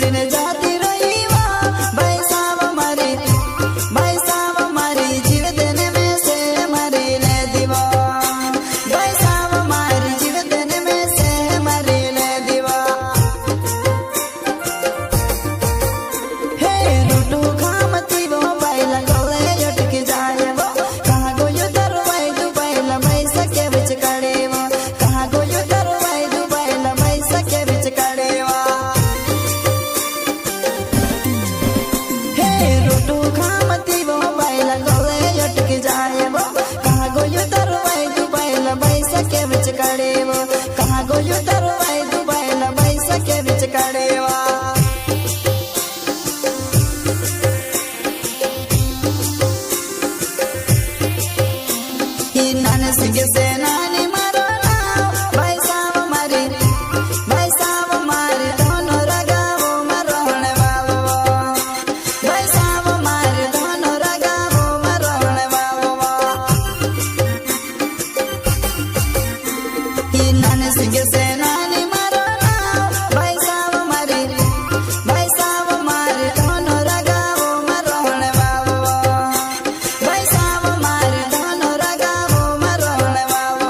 छुड़ीने जाती रही वा भाई साहब हमारी जीव देने में से मरी ले दीवा भाई साहब हमारी जीव देने में से मरी ले दीवा हे रूटू खामती वो भाई लगले अटक जाए वो कहाँ को यू दरवाई दुबई लमई सके बिच कड़े वो कहाँ को यू दरवाई दुबई लमई सके बिच कड़े वो कहाँ गो यू दरवाई दुबई लमई सके बिच कड़े वो कहाँ गो यू दरवाई